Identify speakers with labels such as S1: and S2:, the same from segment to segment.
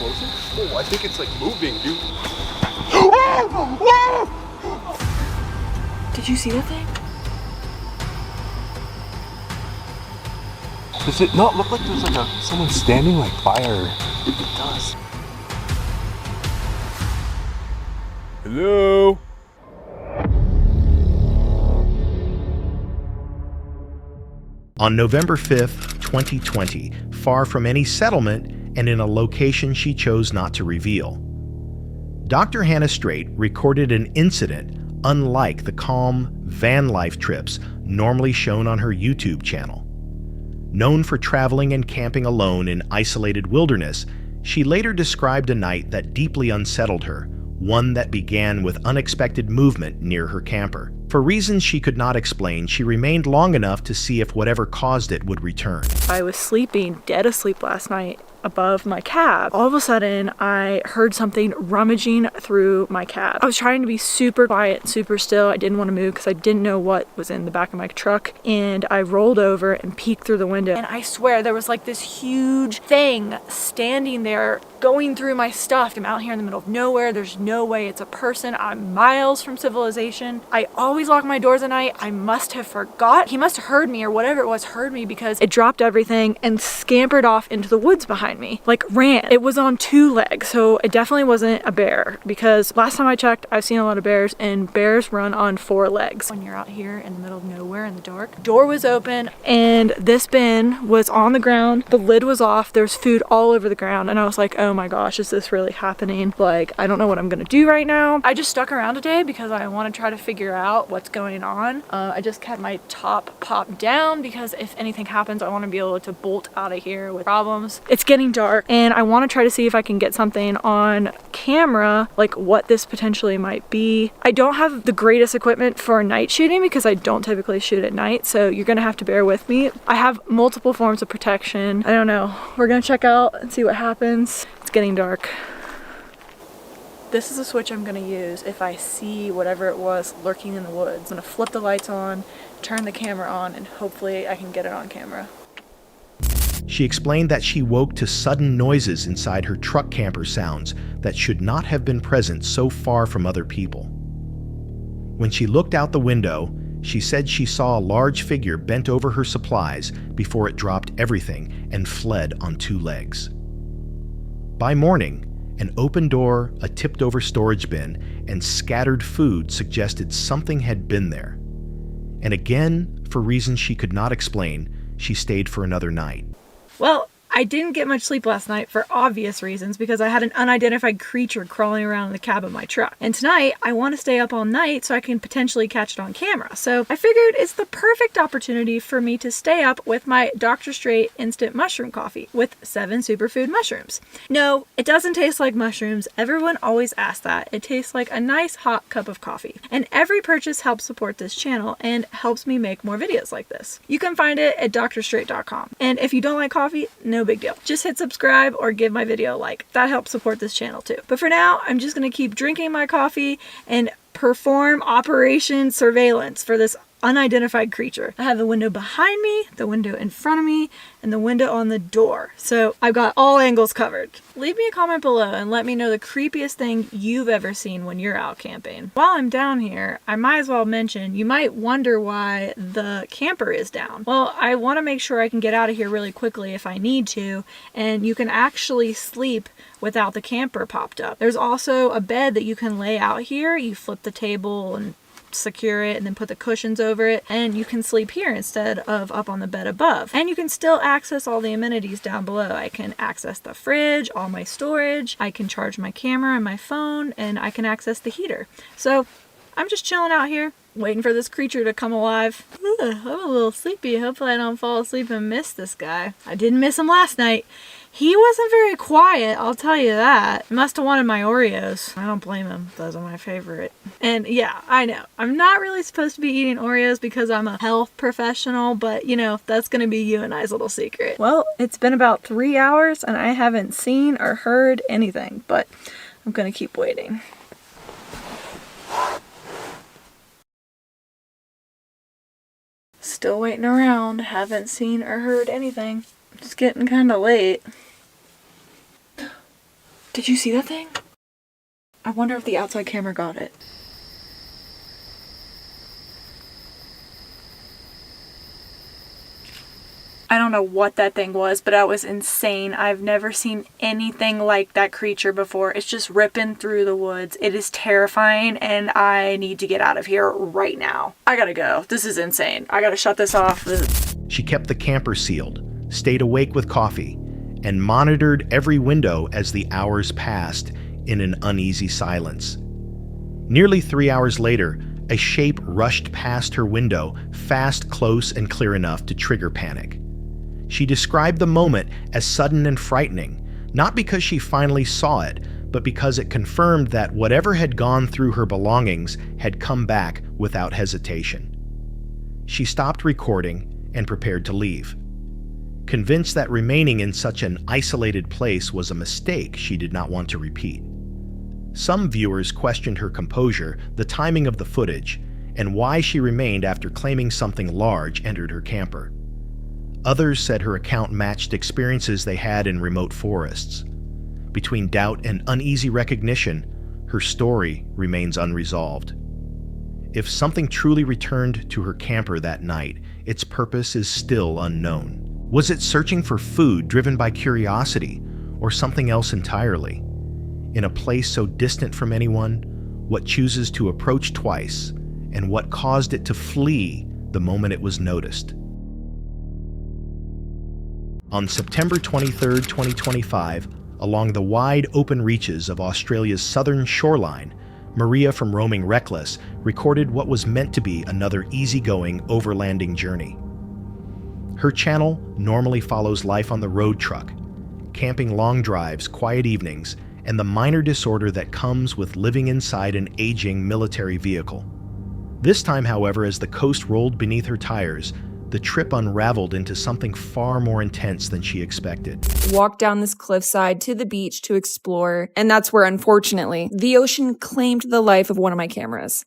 S1: closer? Oh, I think it's like moving, dude.
S2: Did you see that thing?
S1: Does it not look like there's like someone standing like by her? It does. Hello?
S3: On November 5th, 2020, far from any settlement and in a location she chose not to reveal, Dr. Hannah Straight recorded an incident unlike the calm van life trips normally shown on her YouTube channel. Known for traveling and camping alone in isolated wilderness, she later described a night that deeply unsettled her, one that began with unexpected movement near her camper. For reasons she could not explain, she remained long enough to see if whatever caused it would return.
S2: I was sleeping, dead asleep last night above my cab. All of a sudden, I heard something rummaging through my cab. I was trying to be super quiet, super still. I didn't want to move because I didn't know what was in the back of my truck. And I rolled over and peeked through the window. And I swear there was like this huge thing standing there going through my stuff. I'm out here in the middle of nowhere. There's no way it's a person. I'm miles from civilization. I always lock my doors at night. I must have forgot. He must have heard me, or whatever it was heard me, because it dropped everything and scampered off into the woods behind me, like ran. It was on 2 legs, so it definitely wasn't a bear, because last time I checked, I've seen a lot of bears, and bears run on 4 legs. When you're out here in the middle of nowhere in the dark, door was open and this bin was on the ground. The lid was off. There's food all over the ground, and I was like, oh my gosh, is this really happening? Like, I don't know what I'm gonna do right now. I just stuck around today because I want to try to figure out what's going on. I just kept my top popped down because if anything happens, I want to be able to bolt out of here with problems. It's getting dark and I want to try to see if I can get something on camera, like what this potentially might be. I don't have the greatest equipment for night shooting because I don't typically shoot at night, so you're gonna have to bear with me. I have multiple forms of protection. I don't know. We're gonna check out and see what happens. It's getting dark. This is a switch I'm gonna use if I see whatever it was lurking in the woods. I'm gonna flip the lights on, turn the camera on, and hopefully I can get it on camera.
S3: She explained that she woke to sudden noises inside her truck camper sounds that should not have been present so far from other people. When she looked out the window, she said she saw a large figure bent over her supplies before it dropped everything and fled on 2 legs. By morning, an open door, a tipped-over storage bin, and scattered food suggested something had been there. And again, for reasons she could not explain, she stayed for another night.
S2: Well, I didn't get much sleep last night for obvious reasons because I had an unidentified creature crawling around in the cab of my truck. And tonight, I want to stay up all night so I can potentially catch it on camera. So I figured it's the perfect opportunity for me to stay up with my Dr. Straight instant mushroom coffee with 7 superfood mushrooms. No, it doesn't taste like mushrooms. Everyone always asks that. It tastes like a nice hot cup of coffee. And every purchase helps support this channel and helps me make more videos like this. You can find it at drstraight.com. And if you don't like coffee, no big deal. Just hit subscribe or give my video a like. That helps support this channel too. But for now, I'm just going to keep drinking my coffee and perform Operation Surveillance for this unidentified creature. I have the window behind me, the window in front of me, and the window on the door. So I've got all angles covered. Leave me a comment below and let me know the creepiest thing you've ever seen when you're out camping. While I'm down here, I might as well mention, you might wonder why the camper is down. Well, I want to make sure I can get out of here really quickly if I need to, and you can actually sleep without the camper popped up. There's also a bed that you can lay out here. You flip the table and secure it and then put the cushions over it, and you can sleep here instead of up on the bed above. And you can still access all the amenities down below. I can access the fridge, all my storage, I can charge my camera and my phone, and I can access the heater. So I'm just chilling out here waiting for this creature to come alive. I'm a little sleepy. Hopefully I don't fall asleep and miss this guy. I didn't miss him last night. He wasn't very quiet, I'll tell you that. Must have wanted my Oreos. I don't blame him. Those are my favorite. And yeah, I know. I'm not really supposed to be eating Oreos because I'm a health professional, but you know, that's gonna be you and I's little secret. Well, it's been about 3 hours and I haven't seen or heard anything, but I'm gonna keep waiting. Still waiting around. Haven't seen or heard anything. It's getting kind of late. Did you see that thing? I wonder if the outside camera got it. I don't know what that thing was, but that was insane. I've never seen anything like that creature before. It's just ripping through the woods. It is terrifying, and I need to get out of here right now. I gotta go. This is insane. I gotta shut this off.
S3: She kept the camper sealed, stayed awake with coffee, and monitored every window as the hours passed in an uneasy silence. Nearly 3 hours later, a shape rushed past her window, fast, close, and clear enough to trigger panic. She described the moment as sudden and frightening, not because she finally saw it, but because it confirmed that whatever had gone through her belongings had come back without hesitation. She stopped recording and prepared to leave. Convinced that remaining in such an isolated place was a mistake she did not want to repeat. Some viewers questioned her composure, the timing of the footage, and why she remained after claiming something large entered her camper. Others said her account matched experiences they had in remote forests. Between doubt and uneasy recognition, her story remains unresolved. If something truly returned to her camper that night, its purpose is still unknown. Was it searching for food driven by curiosity, or something else entirely? In a place so distant from anyone, what chooses to approach twice, and what caused it to flee the moment it was noticed? On September 23, 2025, along the wide open reaches of Australia's southern shoreline, Maria from Roaming Reckless recorded what was meant to be another easygoing overlanding journey. Her channel normally follows life on the road truck, camping long drives, quiet evenings, and the minor disorder that comes with living inside an aging military vehicle. This time, however, as the coast rolled beneath her tires, the trip unraveled into something far more intense than she expected.
S4: Walked down this cliffside to the beach to explore, and that's where, unfortunately, the ocean claimed the life of one of my cameras.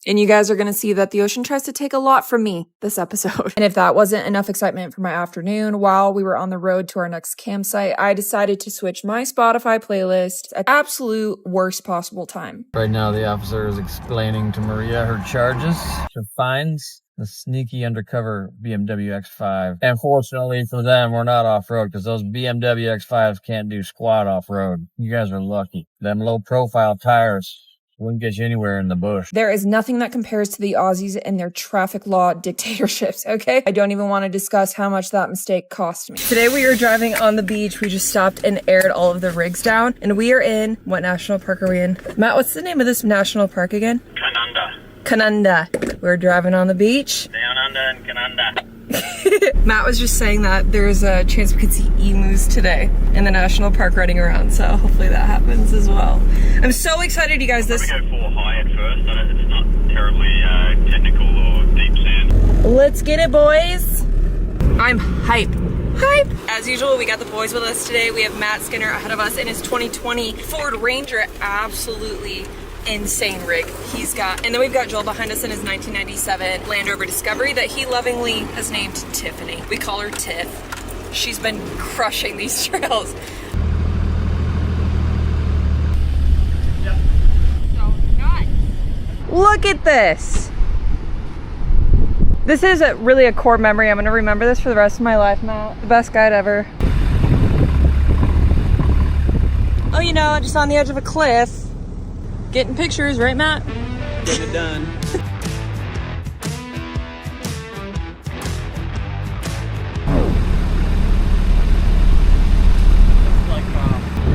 S4: And you guys are going to see that the ocean tries to take a lot from me this episode. And if that wasn't enough excitement for my afternoon while we were on the road to our next campsite, I decided to switch my Spotify playlist at absolute worst possible time.
S5: Right now, the officer is explaining to Maria her charges. She finds the sneaky undercover BMW X5. And fortunately for them, we're not off-road because those BMW X5s can't do squat off-road. You guys are lucky. Them low-profile tires wouldn't get you anywhere in the bush.
S4: There is nothing that compares to the Aussies and their traffic law dictatorships, okay? I don't even want to discuss how much that mistake cost me. Today we are driving on the beach. We just stopped and aired all of the rigs down. And we are in, what national park are we in? Matt, what's the name of this national park again? Kanunda. We're driving on the beach.
S5: Down under and Kanunda.
S4: Matt was just saying that there's a chance we could see emus today in the national park running around, so hopefully that happens as well. I'm so excited, you guys.
S6: Probably go full high at first, so that it's not terribly technical or deep sand.
S4: Let's get it, boys. I'm hype. As usual, we got the boys with us today. We have Matt Skinner ahead of us in his 2020 Ford Ranger. Absolutely insane rig he's got. And then we've got Joel behind us in his 1997 Land Rover Discovery that he lovingly has named Tiffany. We call her Tiff. She's been crushing these trails.
S6: Yep.
S4: So nuts. Look at this. This is really a core memory. I'm gonna remember this for the rest of my life, Matt. The best guide ever. Oh, you know, just on the edge of a cliff. Getting pictures, right, Matt?
S6: Getting it done.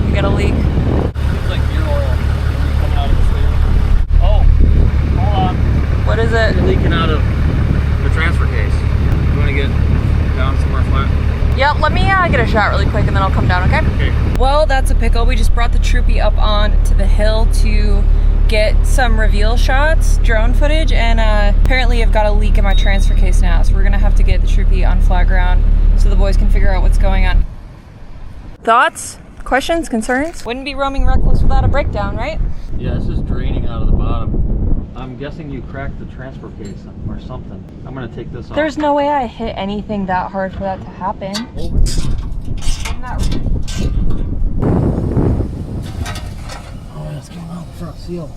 S4: We got a leak.
S6: It's like gear oil coming out of the sleeve. Oh, hold on.
S4: What is it?
S6: It's leaking out of the transfer case. You want to get down somewhere flat?
S4: Yep, let me get a shot really quick and then I'll come down, okay?
S6: Okay.
S4: Well, that's a pickle. We just brought the troopy up on to the hill to get some reveal shots, drone footage, and apparently I've got a leak in my transfer case now, so we're gonna have to get the troopy on flat ground so the boys can figure out what's going on. Thoughts? Questions? Concerns? Wouldn't be roaming reckless without a breakdown, right?
S5: Yeah, this is draining out of the bottom. I'm guessing you cracked the transfer case or something. I'm gonna take this off.
S4: There's no way I hit anything that hard for that to happen. Wouldn't Matt.
S6: Oh, yeah, it's going out the front seal.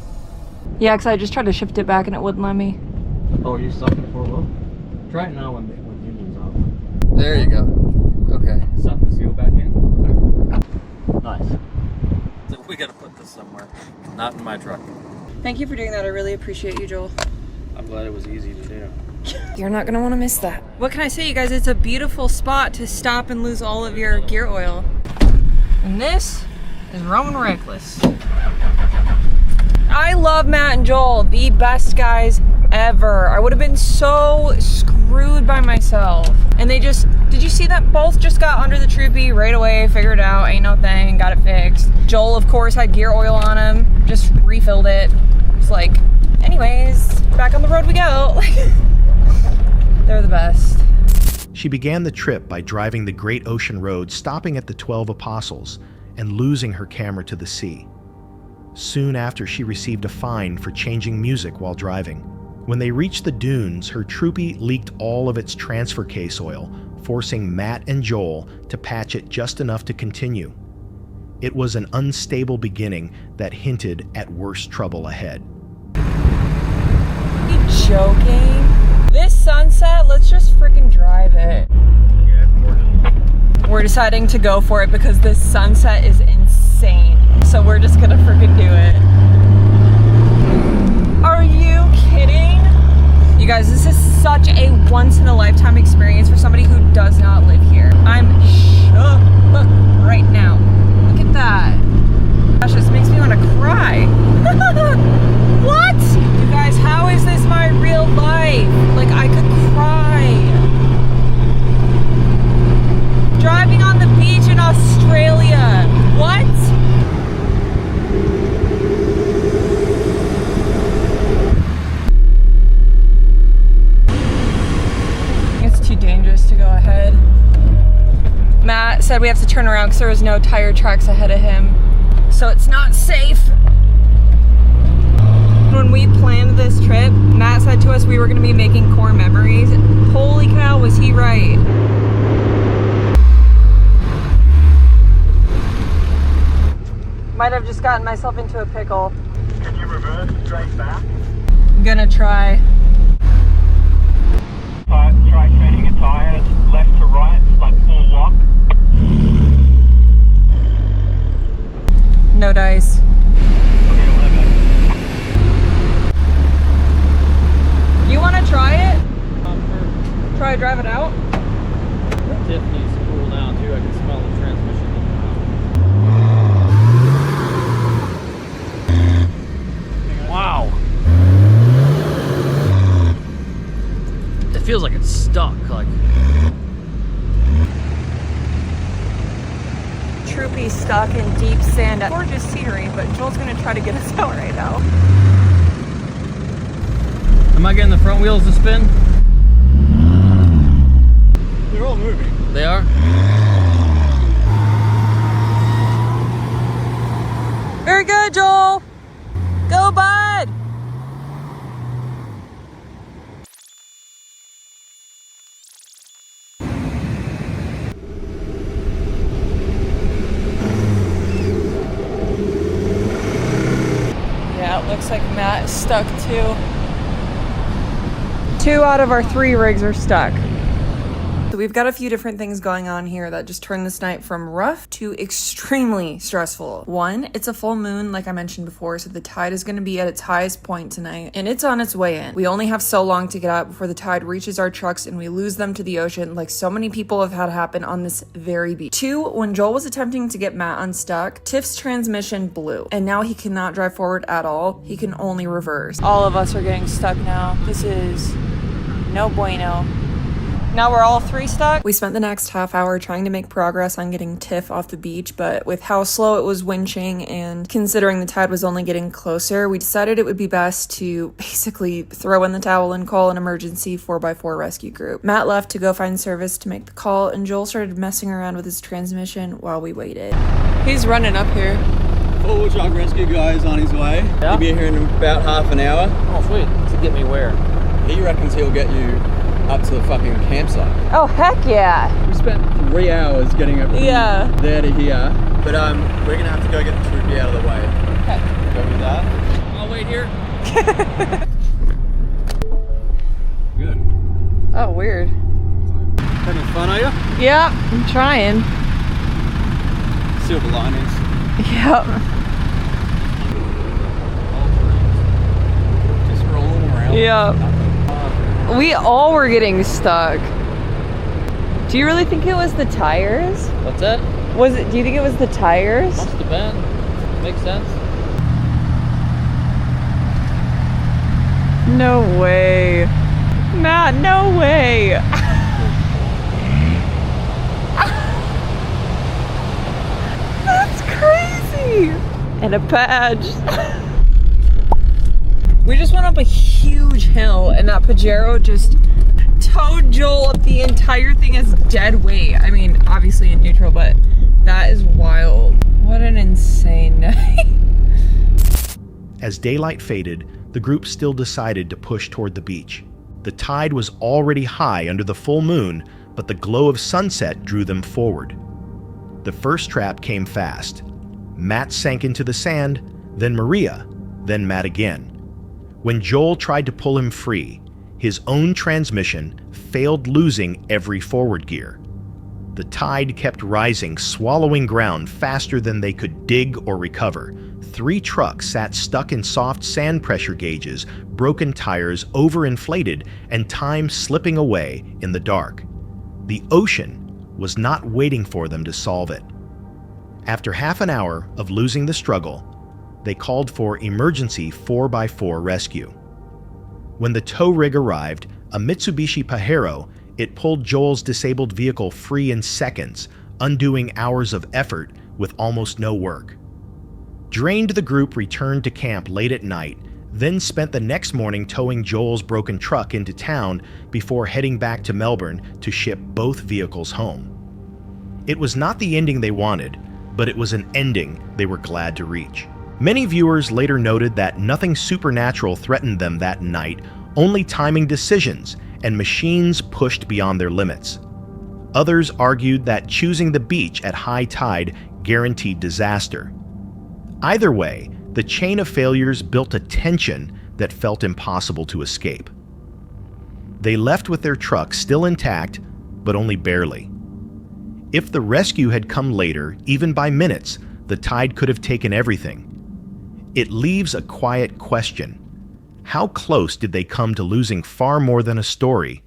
S4: Yeah, because I just tried to shift it back and it wouldn't let me.
S6: Oh, you stuck it for a while? Try it now when the engine's out.
S5: There you go. Okay.
S6: Suck the seal back in. Nice.
S5: So we gotta put this somewhere. Not in my truck.
S4: Thank you for doing that. I really appreciate you, Joel.
S6: I'm glad it was easy to do.
S4: You're not gonna want to miss that. What can I say, you guys? It's a beautiful spot to stop and lose all of your gear oil. And this is Roman Reckless. I love Matt and Joel, the best guys ever. I would have been so screwed by myself. And they just, did you see that? Both just got under the troopy right away, figured it out, ain't no thing, got it fixed. Joel, of course, had gear oil on him, just refilled it. It's like, anyways, back on the road we go. They're the best.
S3: She began the trip by driving the Great Ocean Road, stopping at the 12 Apostles, and losing her camera to the sea. Soon after, she received a fine for changing music while driving. When they reached the dunes, her troopy leaked all of its transfer case oil, forcing Matt and Joel to patch it just enough to continue. It was an unstable beginning that hinted at worse trouble ahead.
S4: Are you joking? This sunset, let's just freaking drive it. We're deciding to go for it because this sunset is insane. So we're just gonna freaking do it. Are you kidding? You guys, this is such a once-in-a-lifetime experience for somebody who does not live here. I'm shook right now. Look at that. Gosh, this makes me want to cry. What? You guys, how is this my real life? Like, I could cry. Driving on the beach in Australia. What? It's too dangerous to go ahead. Matt said we have to turn around because there was no tire tracks ahead of him. So it's not safe. When we planned this trip, Matt said to us we were going to be making core memories. Holy cow, was he right. Might have just gotten myself into a pickle.
S7: Can you reverse straight back?
S4: I'm gonna try.
S7: Try turning your tires left to right, like full lock.
S4: No dice.
S7: Okay, whatever.
S4: You wanna try it? Try to drive it out?
S6: Tiff needs to cool down too. I can smell the transmission. Wow. It feels like it's stuck. Like.
S4: Troopy stuck in deep sand. Gorgeous scenery, but Joel's gonna try to get us out right now.
S6: Am I getting the front wheels to spin? They're all moving. They are?
S4: Very good, Joel. Go, bud. Yeah, it looks like Matt is stuck too. 2 out of our 3 rigs are stuck. So we've got a few different things going on here that just turned this night from rough to extremely stressful. One, it's a full moon, like I mentioned before, so the tide is going to be at its highest point tonight, and it's on its way in. We only have so long to get out before the tide reaches our trucks and we lose them to the ocean, like so many people have had happen on this very beach. 2, when Joel was attempting to get Matt unstuck, Tiff's transmission blew, and now he cannot drive forward at all. He can only reverse. All of us are getting stuck now. This is no bueno. Now we're all 3 stuck. We spent the next half hour trying to make progress on getting Tiff off the beach, but with how slow it was winching and considering the tide was only getting closer, we decided it would be best to basically throw in the towel and call an emergency 4x4 rescue group. Matt left to go find service to make the call, and Joel started messing around with his transmission while we waited. He's running up here.
S8: Full truck rescue guy is on his way.
S6: Yeah?
S8: He'll be here in about half an hour.
S6: Oh, sweet. To get me where?
S8: He reckons he'll get you up to the fucking campsite.
S4: Oh, heck yeah.
S8: We spent 3 hours getting it from there to here. But we're gonna have to go get the troopy out of the way.
S4: Okay.
S8: Go with that.
S6: I'll wait here.
S8: Good.
S4: Oh, weird.
S8: Having fun, are you?
S4: Yep, I'm trying.
S8: Silver linings.
S4: Yep.
S8: Just rolling around.
S4: Yep. We all were getting stuck. Do you really think it was the tires?
S6: What's that?
S4: Do you think it was the tires?
S6: Must have been. Makes sense.
S4: No way. Matt, no way. That's crazy. And a badge. We just went up a huge hill and that Pajero just towed Joel up the entire thing as dead weight. I mean, obviously in neutral, but that is wild. What an insane night.
S3: As daylight faded, the group still decided to push toward the beach. The tide was already high under the full moon, but the glow of sunset drew them forward. The first trap came fast. Matt sank into the sand, then Maria, then Matt again. When Joel tried to pull him free, his own transmission failed, losing every forward gear. The tide kept rising, swallowing ground faster than they could dig or recover. 3 trucks sat stuck in soft sand pressure gauges, broken tires, overinflated, and time slipping away in the dark. The ocean was not waiting for them to solve it. After half an hour of losing the struggle, they called for emergency 4x4 rescue. When the tow rig arrived, a Mitsubishi Pajero, it pulled Joel's disabled vehicle free in seconds, undoing hours of effort with almost no work. Drained, the group returned to camp late at night, then spent the next morning towing Joel's broken truck into town before heading back to Melbourne to ship both vehicles home. It was not the ending they wanted, but it was an ending they were glad to reach. Many viewers later noted that nothing supernatural threatened them that night, only timing decisions and machines pushed beyond their limits. Others argued that choosing the beach at high tide guaranteed disaster. Either way, the chain of failures built a tension that felt impossible to escape. They left with their truck still intact, but only barely. If the rescue had come later, even by minutes, the tide could have taken everything. It leaves a quiet question. How close did they come to losing far more than a story?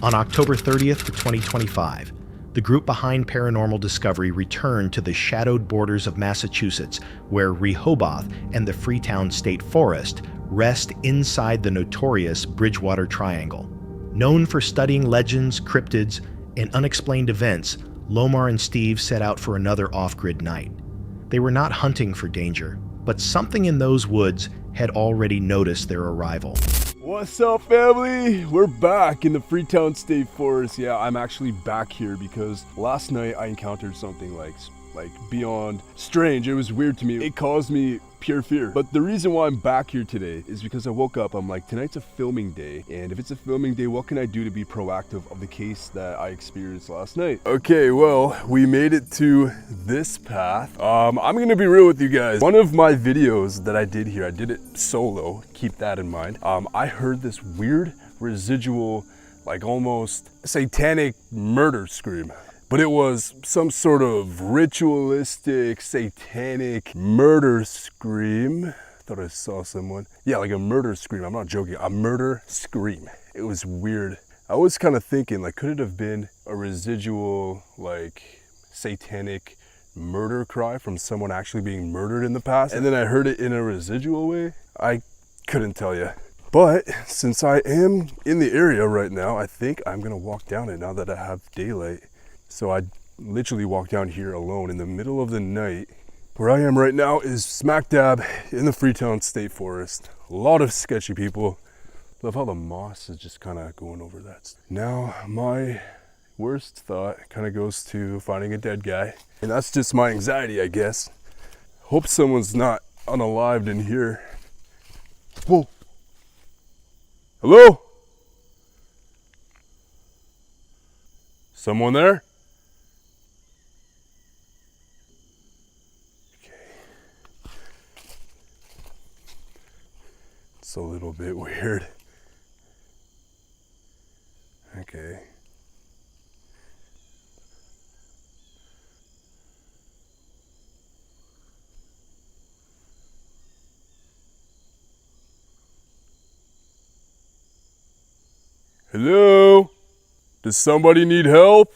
S3: On October 30th, 2025, the group behind Paranormal Discovery returned to the shadowed borders of Massachusetts, where Rehoboth and the Freetown State Forest rest inside the notorious Bridgewater Triangle. Known for studying legends, cryptids, and unexplained events, Lomar and Steve set out for another off-grid night. They were not hunting for danger, but something in those woods had already noticed their arrival.
S9: What's up, family? We're back in the Freetown State Forest. Yeah, I'm actually back here because last night I encountered something like beyond strange. It was weird to me. It caused me pure fear. But the reason why I'm back here today is because I woke up, I'm like, tonight's a filming day, and if it's a filming day, what can I do to be proactive of the case that I experienced last night? Okay, well, we made it to this path. I'm gonna be real with you guys. One of my videos that I did here, I did it solo, keep that in mind. I heard this weird residual, like almost satanic murder scream. But it was some sort of ritualistic, satanic murder scream. Thought I saw someone. Yeah, like a murder scream. I'm not joking. A murder scream. It was weird. I was kind of thinking, like, could it have been a residual, like, satanic murder cry from someone actually being murdered in the past? And then I heard it in a residual way. I couldn't tell you. But since I am in the area right now, I think I'm gonna walk down it now that I have daylight. So I literally walked down here alone in the middle of the night. Where I am right now is smack dab in the Freetown State Forest. A lot of sketchy people. Love how the moss is just kind of going over that. Now my worst thought kind of goes to finding a dead guy. And that's just my anxiety, I guess. Hope someone's not unalived in here. Whoa. Hello? Someone there? Okay. It's a little bit weird. Okay. Hello? Does somebody need help?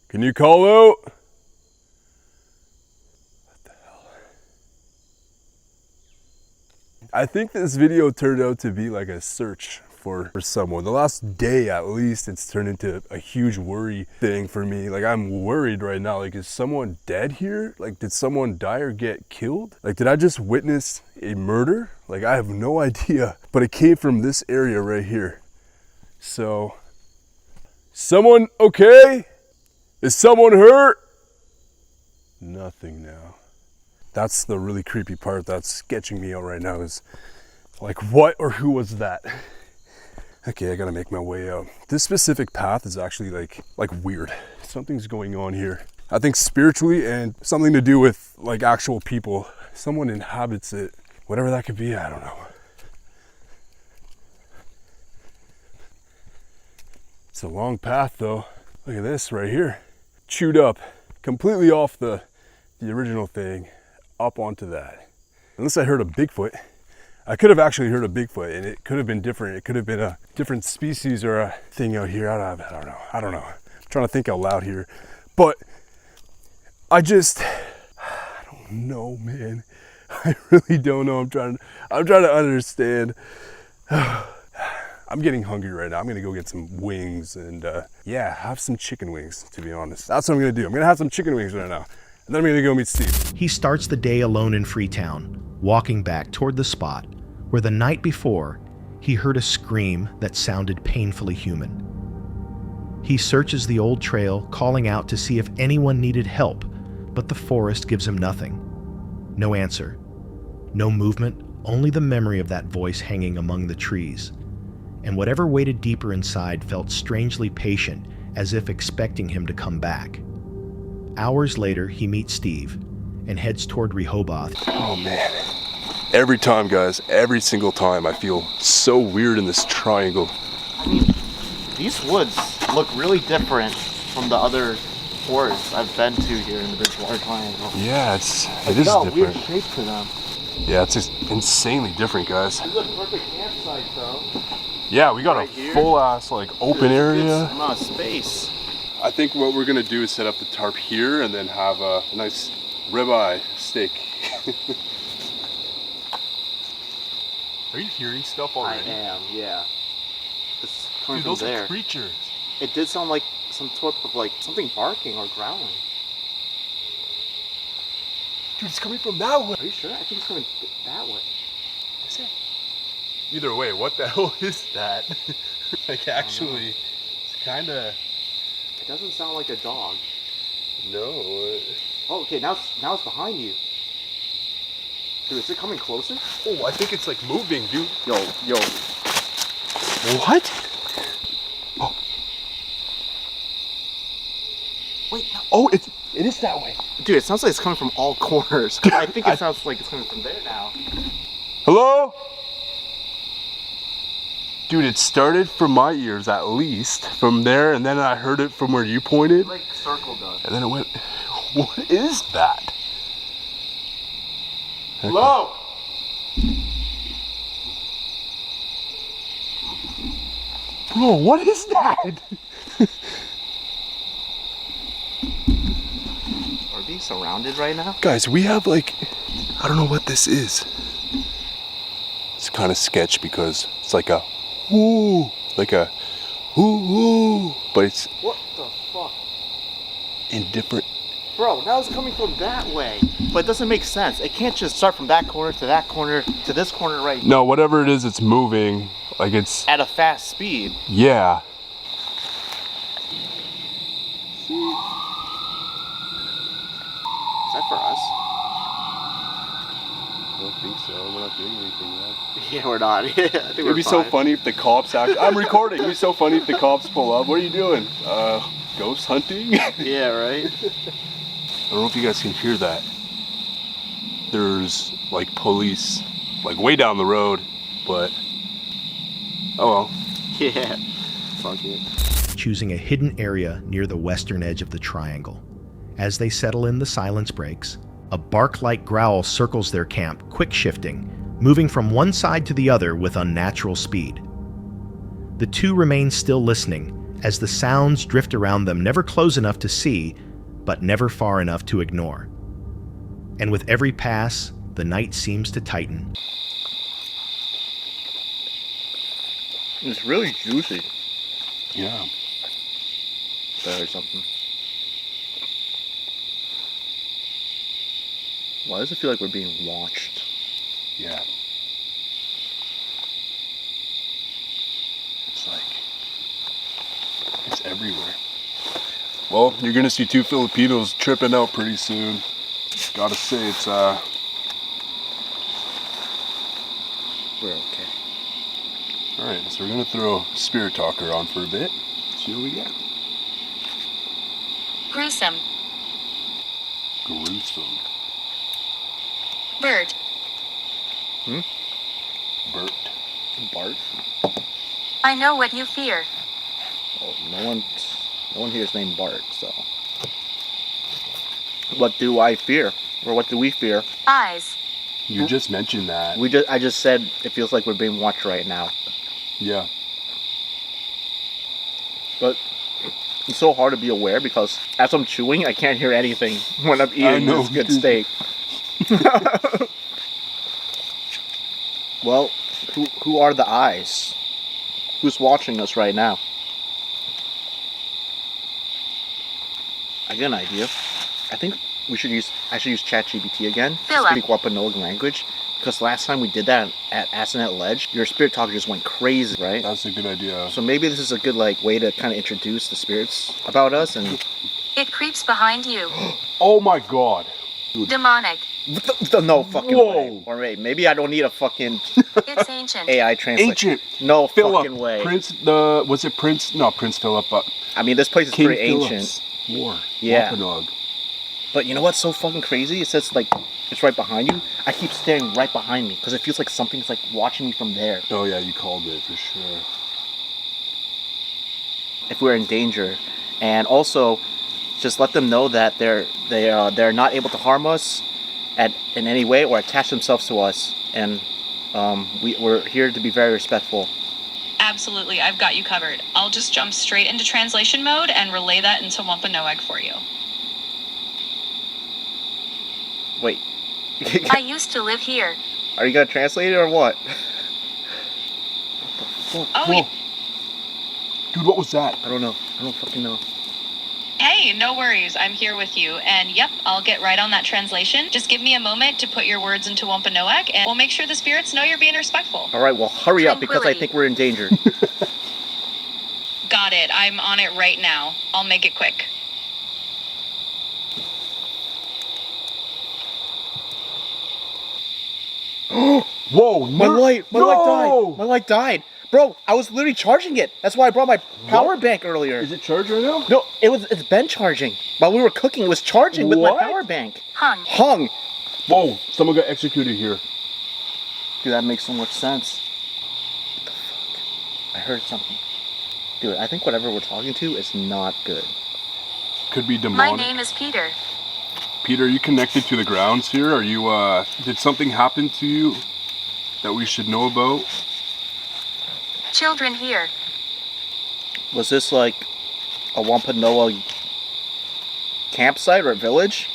S9: Can you call out? What the hell? I think this video turned out to be like a search for someone. The last day at least, it's turned into a huge worry thing for me. Like, I'm worried right now. Like, is someone dead here? Like, did someone die or get killed? Like, did I just witness a murder? Like, I have no idea. But it came from this area right here. So, someone okay? Is someone hurt? Nothing now. That's the really creepy part that's sketching me out right now, is like, what or who was that? Okay, I gotta make my way out. This specific path is actually like weird. Something's going on here. I think spiritually, and something to do with like actual people. Someone inhabits it. Whatever that could be, I don't know. It's a long path though. Look at this right here. Chewed up, completely off the original thing, up onto that. Unless I heard a Bigfoot. I could have actually heard a Bigfoot, and it could have been different. It could have been a different species or a thing out here. I don't know. I'm trying to think out loud here. But I don't know, man. I really don't know. I'm trying to understand. I'm getting hungry right now. I'm gonna go get some wings and yeah, have some chicken wings, to be honest. That's what I'm gonna do. I'm gonna have some chicken wings right now. And then I'm gonna go meet Steve.
S3: He starts the day alone in Freetown, walking back toward the spot where the night before he heard a scream that sounded painfully human. He searches the old trail, calling out to see if anyone needed help, but the forest gives him nothing. No answer. No movement, only the memory of that voice hanging among the trees. And whatever waited deeper inside felt strangely patient, as if expecting him to come back. Hours later, he meets Steve and heads toward Rehoboth.
S9: Oh man. Every time, guys, every single time, I feel so weird in this triangle.
S10: I mean, these woods look really different from the other forests I've been to here in the Bridgewater Triangle.
S9: Yeah, it is
S10: got
S9: different.
S10: Weird shape to them.
S9: Yeah, it's just insanely different, guys.
S10: This is a perfect campsite, though.
S9: Yeah, we got
S10: right
S9: a
S10: here.
S9: full ass like open area.
S10: Good amount of space.
S9: I think what we're gonna do is set up the tarp here and then have a nice ribeye steak. Are you hearing stuff already?
S10: I am, yeah. It's coming
S9: Dude, those
S10: from there.
S9: are creatures.
S10: It did sound like some sort of like something barking or growling.
S9: Dude, it's coming from that way.
S10: Are you sure? I think it's coming that way.
S9: Is it? Either way, what the hell is that? Like, actually, it's kind of...
S10: It doesn't sound like a dog.
S9: No.
S10: Oh, okay, now it's behind you. Dude, is it coming closer?
S9: Oh, I think it's like moving, dude.
S10: Yo.
S9: What? Oh.
S10: Wait, no.
S9: Oh, it is that way.
S10: Dude, it sounds like it's coming from all corners. I think it sounds like it's coming from there now.
S9: Hello? Dude, it started from my ears at least, from there, and then I heard it from where you pointed.
S10: Like circled us.
S9: And then it went, what is that?
S10: Hello?
S9: Bro, what is that?
S10: Are we being surrounded right now?
S9: Guys, we have like, I don't know what this is. It's kind of sketch because it's like a whoo, but it's
S10: What the fuck?
S9: in different.
S10: Bro, now it's coming from that way. But it doesn't make sense. It can't just start from that corner to that corner to this corner right here.
S9: No, whatever it is, it's moving. Like it's,
S10: At a fast speed.
S9: yeah.
S10: Is that for us?
S9: I don't think so. We're not doing anything, man.
S10: Yeah, we're not. I think
S9: It'd be so funny if the cops actually... I'm recording. It'd be so funny if the cops pull up. What are you doing? Ghost hunting?
S10: Yeah, right?
S9: I don't know if you guys can hear that. There's like police like way down the road, but oh well.
S10: Yeah. Fuck it.
S3: Choosing a hidden area near the western edge of the triangle. As they settle in, the silence breaks. A bark-like growl circles their camp, quick-shifting, moving from one side to the other with unnatural speed. The two remain still listening as the sounds drift around them, never close enough to see, but never far enough to ignore. And with every pass, the night seems to tighten.
S10: It's really juicy.
S9: Yeah.
S10: I heard something. Why does it feel like we're being watched?
S9: Yeah. It's like it's everywhere. Well, you're gonna see two Filipinos tripping out pretty soon. Gotta say, it's
S10: We're okay.
S9: Alright, so we're gonna throw Spirit Talker on for a bit. See what we get.
S11: Gruesome.
S9: Gruesome.
S11: Bird.
S9: Bert.
S10: Bart?
S11: I know what you fear.
S10: Oh, no one here is named Bart, so. What do I fear? Or what do we fear?
S11: Eyes.
S9: You just mentioned that.
S10: I just said it feels like we're being watched right now.
S9: Yeah.
S10: But it's so hard to be aware because as I'm chewing, I can't hear anything when I'm eating this good steak. Well, who are the eyes? Who's watching us right now? I get an idea. I think I should use ChatGPT again to
S11: Philip.
S10: speak Wampanoag language. Because last time we did that at Assinet Ledge, your spirit talker just went crazy, right?
S9: That's a good idea.
S10: So maybe this is a good way to kind of introduce the spirits about us and...
S11: It creeps behind you.
S9: Oh my god.
S11: Demonic.
S10: No fucking way. Or wait, maybe I don't need a fucking
S11: It's ancient.
S10: AI translate.
S9: Ancient.
S10: No
S9: Philip.
S10: fucking way.
S9: Prince Prince? No, Prince Philip.
S10: I mean, this place is
S9: King
S10: pretty
S9: Philip's
S10: ancient.
S9: War.
S10: Yeah.
S9: Wampanoag.
S10: But you know what's so fucking crazy? It says it's right behind you. I keep staring right behind me because it feels like something's watching me from there.
S9: Oh yeah, you called it for sure.
S10: If we're in danger, and also just let them know that they're not able to harm us in any way or attach themselves to us, and we're here to be very respectful.
S12: Absolutely, I've got you covered. I'll just jump straight into translation mode and relay that into Wampanoag for you.
S10: Wait.
S11: I used to live here.
S10: Are you gonna translate it or what?
S12: Oh, yeah.
S9: Dude, what was that?
S10: I don't know. I don't fucking know.
S12: Hey, no worries. I'm here with you. And yep, I'll get right on that translation. Just give me a moment to put your words into Wampanoag, and we'll make sure the spirits know you're being respectful.
S10: All right, well, hurry up because I think we're in danger.
S12: Got it. I'm on it right now. I'll make it quick.
S9: Whoa!
S10: My light died. My light died. Bro, I was literally charging it. That's why I brought my power bank earlier.
S9: Is it charged right now?
S10: No, it's been charging. While we were cooking, it was charging with my power bank. Hung.
S9: Whoa, someone got executed here.
S10: Dude, that makes so much sense. What the fuck? I heard something. Dude, I think whatever we're talking to is not good.
S9: Could be demonic.
S11: My name is Peter.
S9: Peter, are you connected to the grounds here? Are you, did something happen to you that we should know about?
S11: Children here.
S10: Was this like a Wampanoag campsite or a village?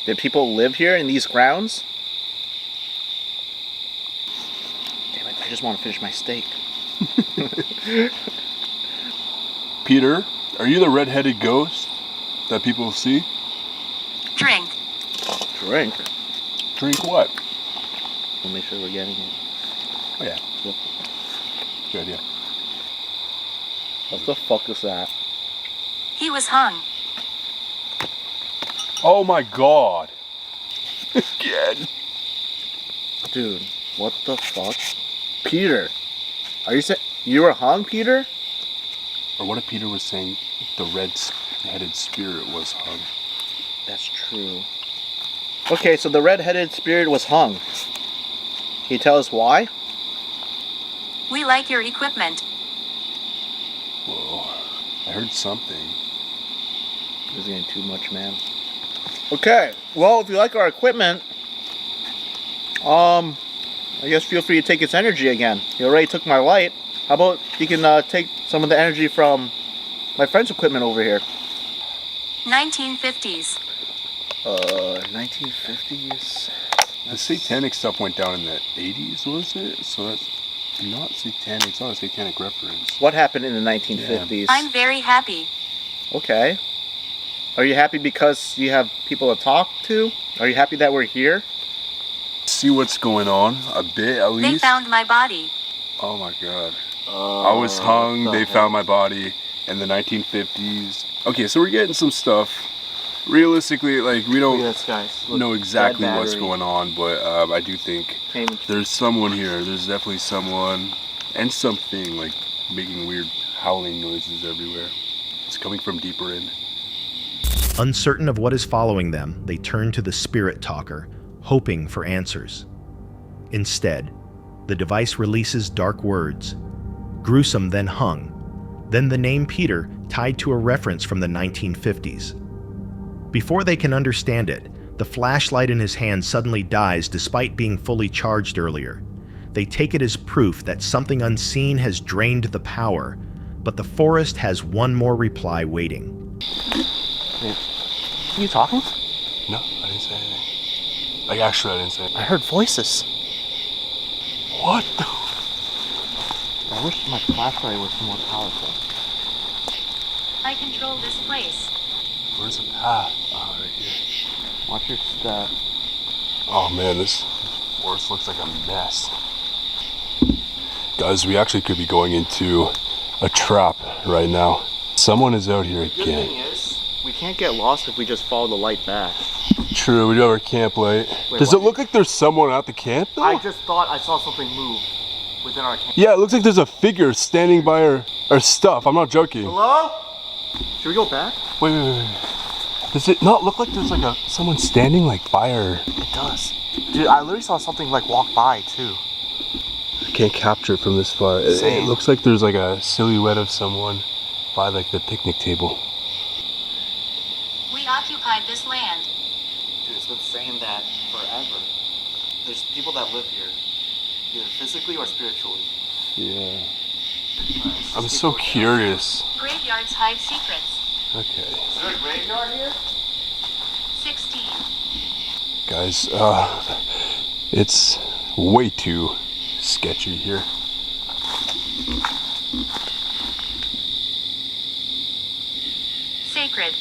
S10: Did people live here in these grounds? Damn it, I just want to finish my steak.
S9: Peter, are you the red-headed ghost that people see?
S11: Drink.
S10: Drink?
S9: Drink what?
S10: We'll make sure we're getting it.
S9: Oh yeah.
S10: Yep.
S9: Good idea.
S10: What the fuck is that?
S11: He was hung.
S9: Oh my god. Again.
S10: Dude, what the fuck? Peter, are you saying you were hung, Peter?
S9: Or what if Peter was saying the red-headed spirit was hung?
S10: That's true. Okay, so the red-headed spirit was hung. Can you tell us why?
S11: We like your equipment.
S9: Whoa, I heard something.
S10: This is getting too much, man. Okay, well, if you like our equipment, I guess feel free to take its energy again. You already took my light. How about you can take some of the energy from my friend's equipment over here?
S11: 1950s.
S10: 1950s.
S9: The satanic stuff went down in the 80s, was it? So that's not satanic. It's not a satanic reference.
S10: What happened in the 1950s?
S11: I'm very happy.
S10: Okay. Are you happy because you have people to talk to? Are you happy that we're here?
S9: See what's going on a bit at least.
S11: They found my body.
S9: Oh my god. I was hung, they found my body in the 1950s. Okay, so we're getting some stuff. Realistically, like, we don't know exactly what's going on, but I do think there's someone here. There's definitely someone and something, like, making weird howling noises everywhere. It's coming from deeper in.
S3: Uncertain of what is following them, they turn to the spirit talker, hoping for answers. Instead, the device releases dark words. Gruesome, then hung. Then the name Peter tied to a reference from the 1950s. Before they can understand it, the flashlight in his hand suddenly dies despite being fully charged earlier. They take it as proof that something unseen has drained the power, but the forest has one more reply waiting.
S10: Are you talking?
S9: No, I didn't say anything. Like, actually, I didn't say anything.
S10: I heard voices.
S9: What the?
S10: I wish my flashlight was more powerful.
S11: I control this place.
S9: Where's the path? Oh, right here.
S10: Watch your step.
S9: Oh man, this forest looks like a mess. Guys, we actually could be going into a trap right now. Someone is out here
S10: The good
S9: again.
S10: thing is, we can't get lost if we just follow the light back.
S9: True, we do have our camp light.
S10: Wait,
S9: Does it look like there's someone at the camp though?
S10: I just thought I saw something move within our camp.
S9: Yeah, it looks like there's a figure standing by our stuff. I'm not joking.
S10: Hello? Should we go back?
S9: Wait. Does it not look like there's like someone standing like by her?
S10: It does. Dude, I literally saw something like walk by too.
S9: I can't capture it from this far. It looks like there's like a silhouette of someone by like the picnic table.
S11: We occupied this land.
S10: Dude, it's been saying that forever. There's people that live here, either physically or spiritually.
S9: Yeah. I'm so curious.
S11: Graveyards hide secrets.
S9: Okay.
S10: Is there a graveyard here?
S11: 16.
S9: Guys, it's way too sketchy here.
S11: Sacred.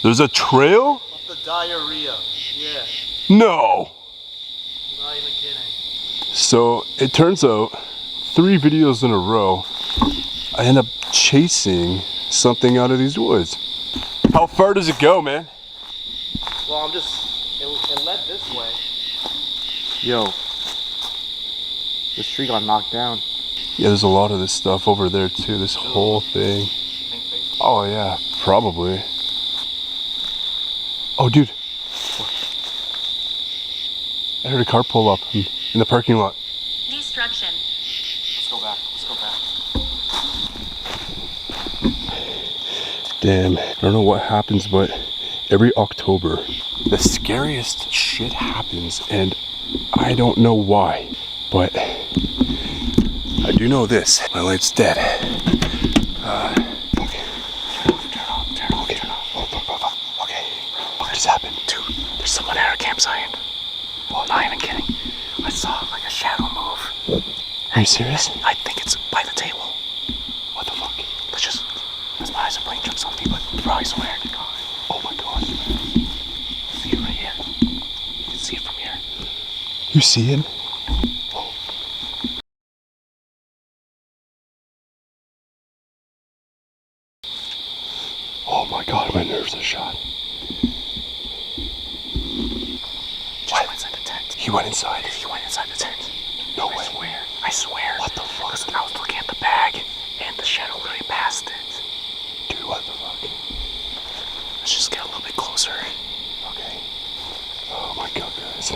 S9: There's a trail?
S10: Of the diarrhea. Yeah.
S9: No!
S10: Not even kidding.
S9: So it turns out 3 videos in a row, I end up chasing something out of these woods. How far does it go, man?
S10: Well, it led this way. Yo. This tree got knocked down.
S9: Yeah, there's a lot of this stuff over there too, this whole thing. Oh yeah, probably. Oh dude. I heard a car pull up in the parking lot.
S11: Destruction.
S10: Let's go back.
S9: Damn, I don't know what happens, but every October, the scariest shit happens, and I don't know why, but I do know this. My light's dead. Okay. Turn off. Okay. What just happened? Dude, there's someone at our campsite. Well, not even kidding. I saw like a shadow move. Are you serious? I think it's by the table. What the fuck? That's my eyes are playing tricks on me, but I swear to God. Oh my God. See it right here. You can see it from here. You see him? Oh. Oh my God, my nerves are shot. Just inside the tent. He went inside.
S10: He went inside the tent.
S9: No way.
S10: I swear.
S9: What the fuck?
S10: Because I was looking at the bag and the shadow literally passed it.
S9: Dude, what the fuck?
S10: Let's just get a little bit closer.
S9: Okay. Oh my god, guys.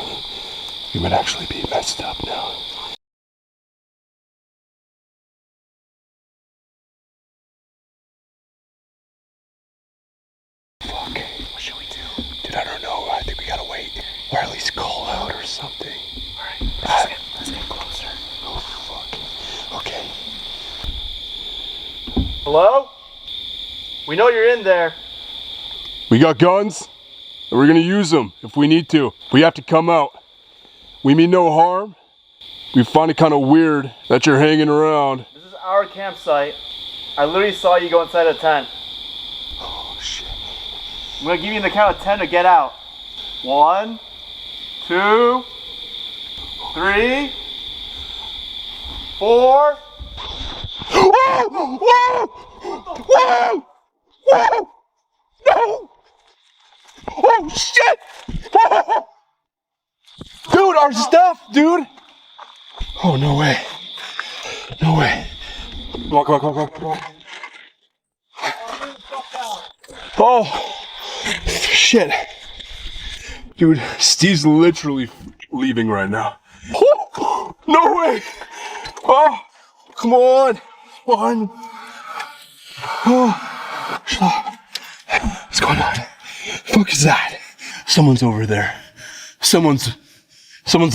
S9: We might actually be messed up now. Fuck.
S10: What should we do?
S9: Dude, I don't know. I think we gotta wait. Or at least call out or something.
S10: Alright, let's get closer.
S9: Oh, fuck. Okay.
S8: Hello? We know you're in there.
S9: We got guns, and we're gonna use them if we need to. We have to come out. We mean no harm. We find it kind of weird that you're hanging around.
S8: This is our campsite. I literally saw you go inside a tent.
S9: Oh, shit.
S8: I'm gonna give you the count of 10 to get out. 1, 2, 3, 4.
S9: Whoa! Whoa! Whoa! Whoa! No! Oh, shit! Whoa! Dude, our stuff, dude! Oh, no way. No way. Come on, come on, come on, come on. Oh, shit. Dude, Steve's literally leaving right now. Oh, no way. Oh, come on. One. Oh, what's going on? Fuck is that? Someone's over there. Someone's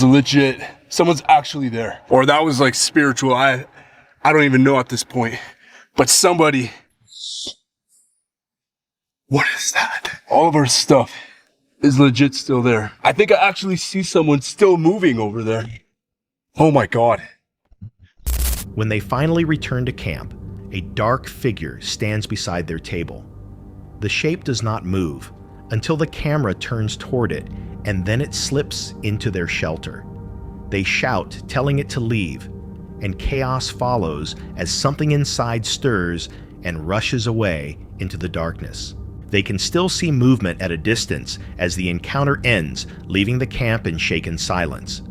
S9: legit. Someone's actually there. Or that was like spiritual. I don't even know at this point. But somebody. What is that? All of our stuff is legit still there. I think I actually see someone still moving over there. Oh my god.
S3: When they finally return to camp, a dark figure stands beside their table. The shape does not move until the camera turns toward it, and then it slips into their shelter. They shout, telling it to leave, and chaos follows as something inside stirs and rushes away into the darkness. They can still see movement at a distance as the encounter ends, leaving the camp in shaken silence.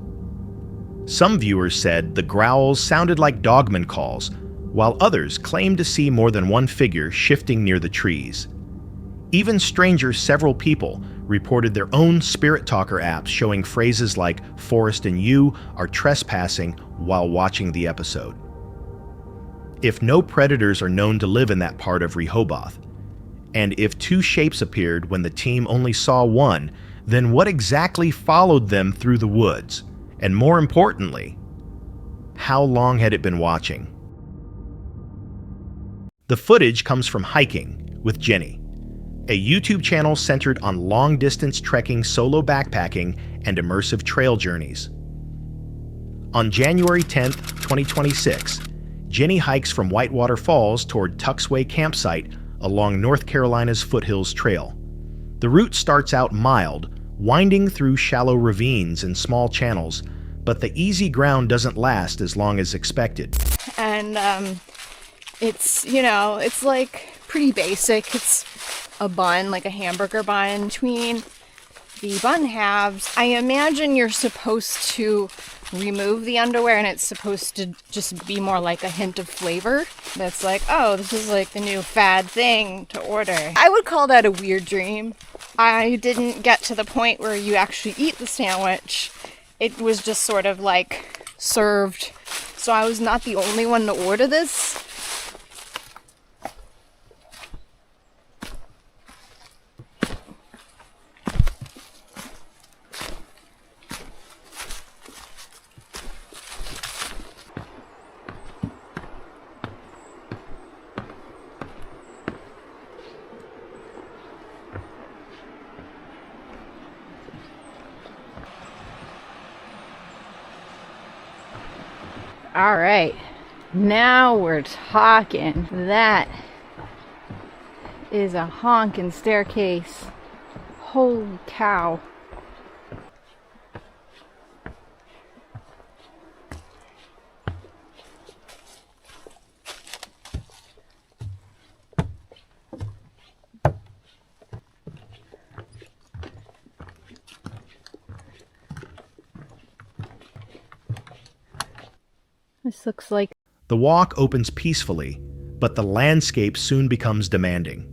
S3: Some viewers said the growls sounded like dogman calls, while others claimed to see more than one figure shifting near the trees. Even stranger several people reported their own Spirit Talker apps showing phrases like "Forrest and you are trespassing" while watching the episode. If no predators are known to live in that part of Rehoboth, and if two shapes appeared when the team only saw one, then what exactly followed them through the woods? And more importantly, how long had it been watching? The footage comes from Hiking with Jenny, a YouTube channel centered on long-distance trekking, solo backpacking, and immersive trail journeys. On January 10th, 2026, Jenny hikes from Whitewater Falls toward Tucksway Campsite along North Carolina's Foothills Trail. The route starts out mild, winding through shallow ravines and small channels, but the easy ground doesn't last as long as expected.
S13: And it's, you know, it's like pretty basic. It's a bun, like a hamburger bun. Between the bun halves, I imagine you're supposed to remove the underwear and it's supposed to just be more like a hint of flavor. That's like, oh, this is like the new fad thing to order. I would call that a weird dream. I didn't get to the point where you actually eat the sandwich. It was just sort of like served. So I was not the only one to order this. All right, now we're talking. That is a honking staircase. Holy cow. This looks like...
S3: The walk opens peacefully, but the landscape soon becomes demanding.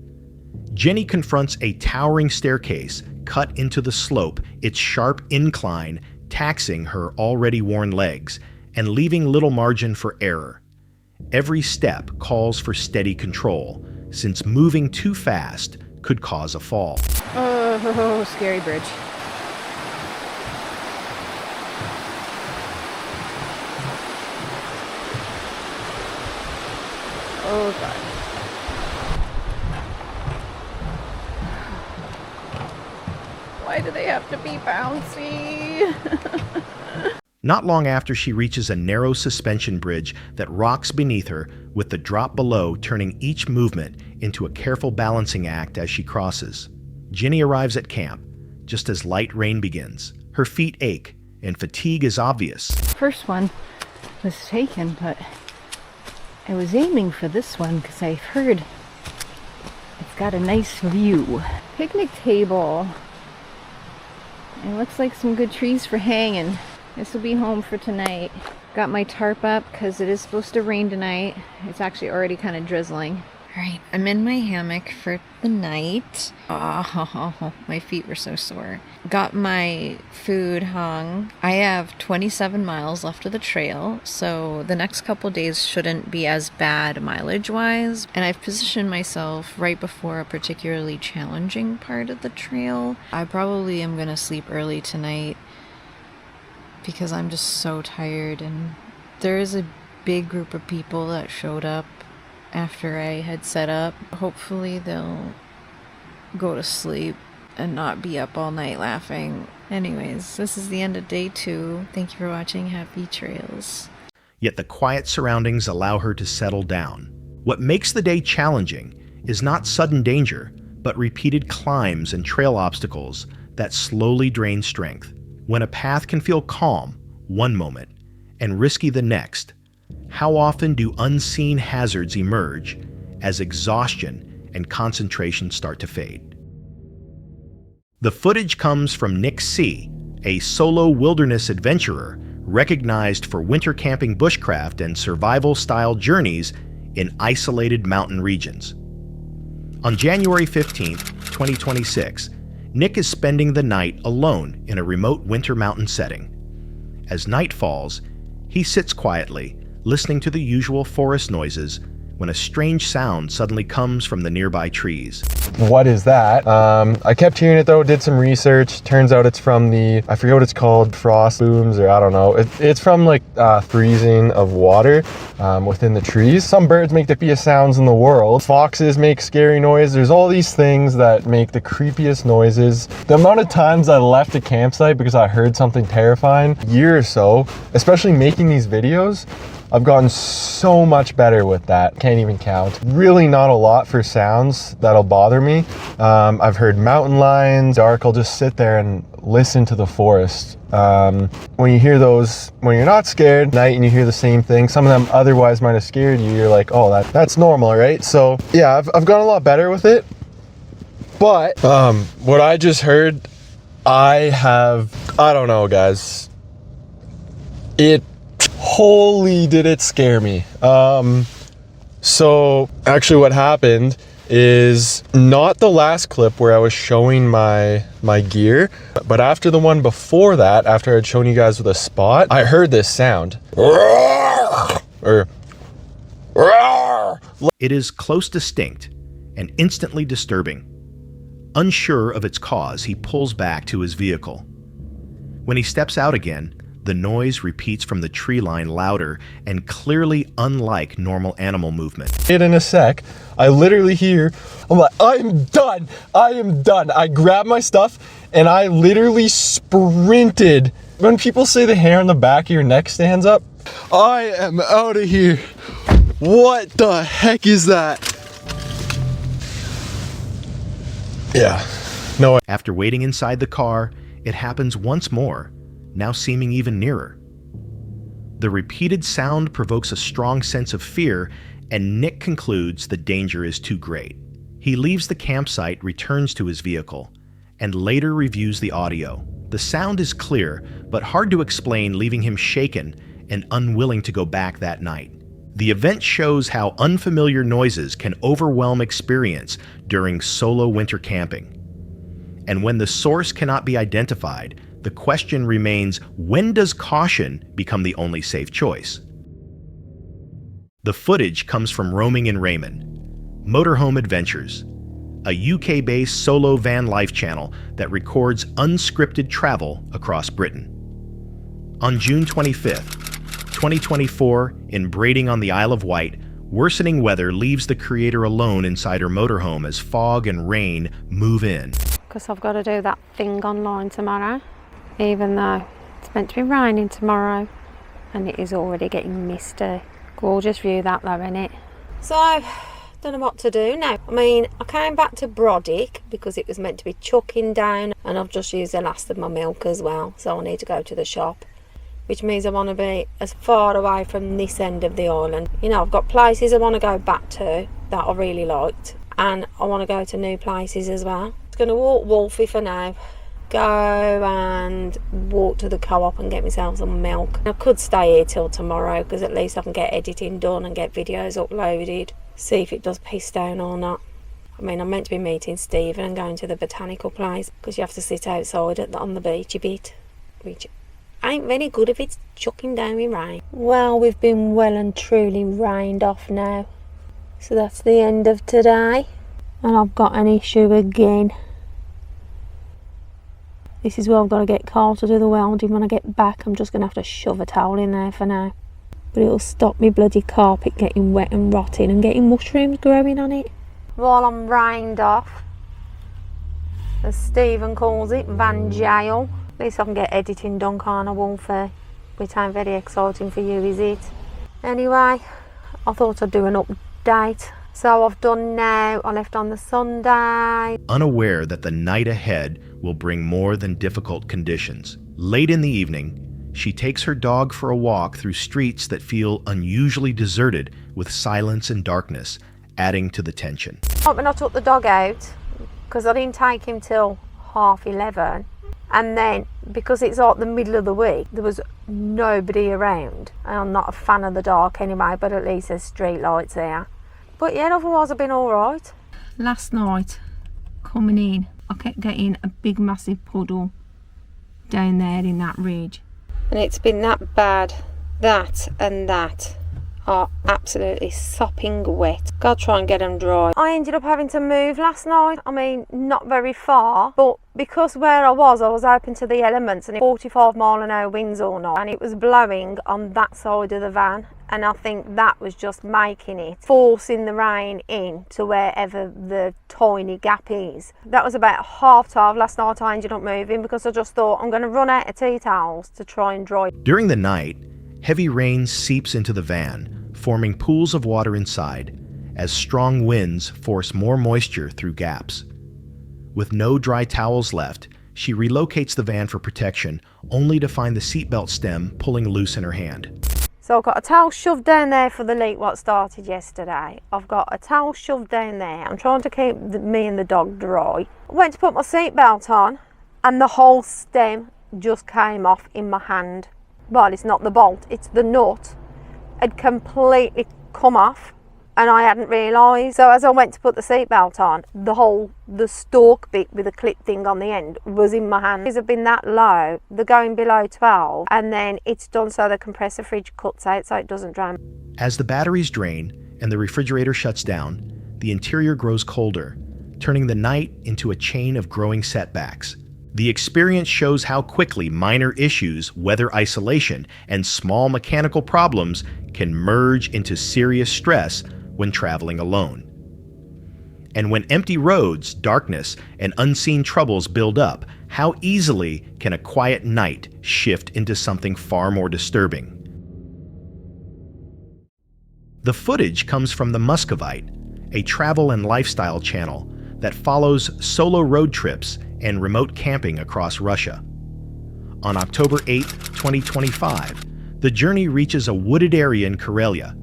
S3: Jenny confronts a towering staircase cut into the slope, its sharp incline taxing her already worn legs and leaving little margin for error. Every step calls for steady control, since moving too fast could cause a fall.
S13: Oh, scary bridge. Oh, God. Why do they have to be bouncy?
S3: Not long after she reaches a narrow suspension bridge that rocks beneath her, with the drop below turning each movement into a careful balancing act as she crosses. Jenny arrives at camp just as light rain begins. Her feet ache, and fatigue is obvious.
S13: First one was taken, but I was aiming for this one because I've heard it's got a nice view. Picnic table. It looks like some good trees for hanging. This will be home for tonight. Got my tarp up because it is supposed to rain tonight. It's actually already kind of drizzling. Alright, I'm in my hammock for the night. Oh, my feet were so sore. Got my food hung. I have 27 miles left of the trail, so the next couple days shouldn't be as bad mileage-wise. And I've positioned myself right before a particularly challenging part of the trail. I probably am gonna sleep early tonight because I'm just so tired, and there is a big group of people that showed up after I had set up. Hopefully they'll go to sleep and not be up all night laughing. Anyways, this is the end of day 2. Thank you for watching. Happy trails.
S3: Yet the quiet surroundings allow her to settle down. What makes the day challenging is not sudden danger, but repeated climbs and trail obstacles that slowly drain strength. When a path can feel calm one moment and risky the next, how often do unseen hazards emerge as exhaustion and concentration start to fade? The footage comes from Nick C., a solo wilderness adventurer recognized for winter camping bushcraft and survival-style journeys in isolated mountain regions. On January 15th, 2026, Nick is spending the night alone in a remote winter mountain setting. As night falls, he sits quietly, listening to the usual forest noises, when a strange sound suddenly comes from the nearby trees.
S14: What is that? I kept hearing it though, did some research. Turns out it's from the, I forget what it's called, frost booms, or I don't know. It's from like freezing of water within the trees. Some birds make the creepiest sounds in the world. Foxes make scary noise. There's all these things that make the creepiest noises. The amount of times I left a campsite because I heard something terrifying, a year or so, especially making these videos, I've gotten so much better with that. Can't even count. Really not a lot for sounds that'll bother me. I've heard mountain lions. Dark, I'll just sit there and listen to the forest. When you hear those, when you're not scared at night and you hear the same thing, some of them otherwise might have scared you, you're like, oh, that's normal, right? So yeah, I've gotten a lot better with it. But what I just heard, I don't know, guys. Holy did it scare me. So actually what happened is not the last clip where I was showing my gear, but after the one before that, after I'd shown you guys with a spot, I heard this sound.
S3: It is close distinct and instantly disturbing. Unsure of its cause, he pulls back to his vehicle. When he steps out again, the noise repeats from the tree line louder and clearly unlike normal animal movement.
S14: In a sec, I literally hear, I'm like, I am done. I grabbed my stuff and I literally sprinted. When people say the hair on the back of your neck stands up, I am out of here. What the heck is that? Yeah, no.
S3: After waiting inside the car, it happens once more, now seeming even nearer. The repeated sound provokes a strong sense of fear, and Nick concludes the danger is too great. He leaves the campsite, returns to his vehicle, and later reviews the audio. The sound is clear, but hard to explain, leaving him shaken and unwilling to go back that night. The event shows how unfamiliar noises can overwhelm experience during solo winter camping. And when the source cannot be identified, the question remains, when does caution become the only safe choice? The footage comes from Roaming in Raymond, Motorhome Adventures, a UK-based solo van life channel that records unscripted travel across Britain. On June 25th, 2024, in Brading on the Isle of Wight, worsening weather leaves the creator alone inside her motorhome as fog and rain move in.
S15: Because I've got to do that thing online tomorrow, even though it's meant to be raining tomorrow and it is already getting misty. Gorgeous view that though, isn't it?
S16: So, don't know what to do now. I mean, I came back to Broddick because it was meant to be chucking down, and I've just used the last of my milk as well, so I need to go to the shop, which means I want to be as far away from this end of the island. You know, I've got places I want to go back to that I really liked, and I want to go to new places as well. I'm going to walk Wolfie for now, go and walk to the co-op and get myself some milk. I could stay here till tomorrow because at least I can get editing done and get videos uploaded, see if it does piss down or not. I mean, I'm meant to be meeting Stephen and going to the botanical place because you have to sit outside on the beach a bit, which ain't very good if it's chucking down with rain. Well, we've been well and truly rained off now, so that's the end of today, and I've got an issue again. This is where I've got to get Carl to do the welding. When I get back, I'm just going to have to shove a towel in there for now. But it'll stop me bloody carpet getting wet and rotting and getting mushrooms growing on it. While I'm rained off, as Stephen calls it, van jail. At least I can get editing done, can't I, Wolfie? Which ain't very exciting for you, is it? Anyway, I thought I'd do an update. So I've done now. I left on the Sunday.
S3: Unaware that the night ahead will bring more than difficult conditions. Late in the evening, she takes her dog for a walk through streets that feel unusually deserted with silence and darkness, adding to the tension.
S16: When I took the dog out, because I didn't take him till 11:30, and then because it's like the middle of the week, there was nobody around. And I'm not a fan of the dark anyway, but at least there's street lights here. But yeah, otherwise I've been alright. Last night, coming in, I kept getting a big massive puddle down there in that ridge. And it's been that bad. That and that are absolutely sopping wet. Gotta try and get them dry. I ended up having to move last night. I mean, not very far, but because where I was open to the elements, and 45-mile-an-hour winds all night, and it was blowing on that side of the van, and I think that was just making it, forcing the rain in to wherever the tiny gap is. That was about 12:30 last night. I ended up moving because I just thought I'm going to run out of tea towels to try and dry.
S3: During the night, heavy rain seeps into the van, forming pools of water inside, as strong winds force more moisture through gaps. With no dry towels left, she relocates the van for protection, only to find the seatbelt stem pulling loose in her hand.
S16: So I've got a towel shoved down there for the leak what started yesterday. I've got a towel shoved down there. I'm trying to keep me and the dog dry. I went to put my seatbelt on and the whole stem just came off in my hand. Well, it's not the bolt, it's the nut. It completely come off and I hadn't realised. So as I went to put the seatbelt on, the stalk bit with the clip thing on the end was in my hand. These have been that low, they're going below 12, and then it's done so the compressor fridge cuts out so it doesn't drown.
S3: As the batteries drain and the refrigerator shuts down, the interior grows colder, turning the night into a chain of growing setbacks. The experience shows how quickly minor issues, weather isolation, and small mechanical problems can merge into serious stress when traveling alone. And when empty roads, darkness, and unseen troubles build up, how easily can a quiet night shift into something far more disturbing? The footage comes from the Muscovite, a travel and lifestyle channel that follows solo road trips and remote camping across Russia. On October 8, 2025, the journey reaches a wooded area in Corellia,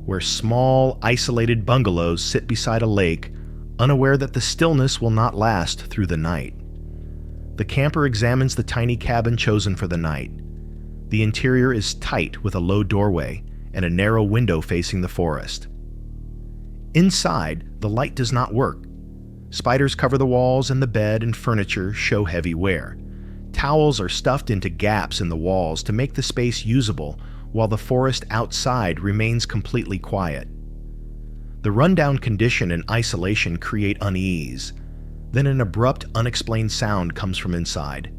S3: where small, isolated bungalows sit beside a lake, unaware that the stillness will not last through the night. The camper examines the tiny cabin chosen for the night. The interior is tight with a low doorway and a narrow window facing the forest. Inside, the light does not work. Spiders cover the walls, and the bed and furniture show heavy wear. Towels are stuffed into gaps in the walls to make the space usable, while the forest outside remains completely quiet. The rundown condition and isolation create unease. Then an abrupt, unexplained sound comes from inside.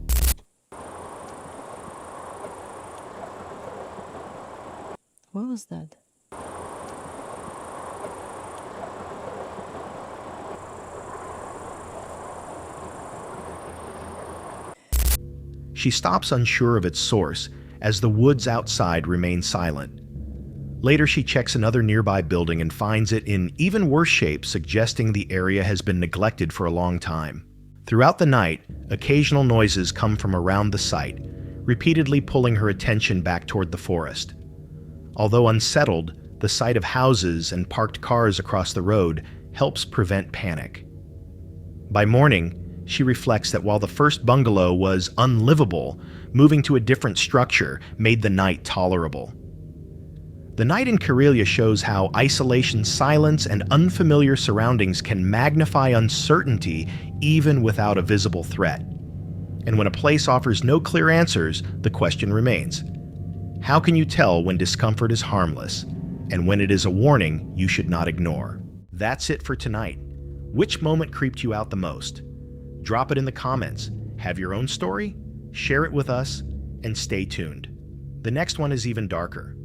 S17: What was that?
S3: She stops, unsure of its source, as the woods outside remain silent. Later, she checks another nearby building and finds it in even worse shape, suggesting the area has been neglected for a long time. Throughout the night, occasional noises come from around the site, repeatedly pulling her attention back toward the forest. Although unsettled, the sight of houses and parked cars across the road helps prevent panic. By morning, she reflects that while the first bungalow was unlivable, moving to a different structure made the night tolerable. The night in Corellia shows how isolation, silence, and unfamiliar surroundings can magnify uncertainty even without a visible threat. And when a place offers no clear answers, the question remains: how can you tell when discomfort is harmless, and when it is a warning you should not ignore? That's it for tonight. Which moment creeped you out the most? Drop it in the comments. Have your own story? Share it with us, and stay tuned. The next one is even darker.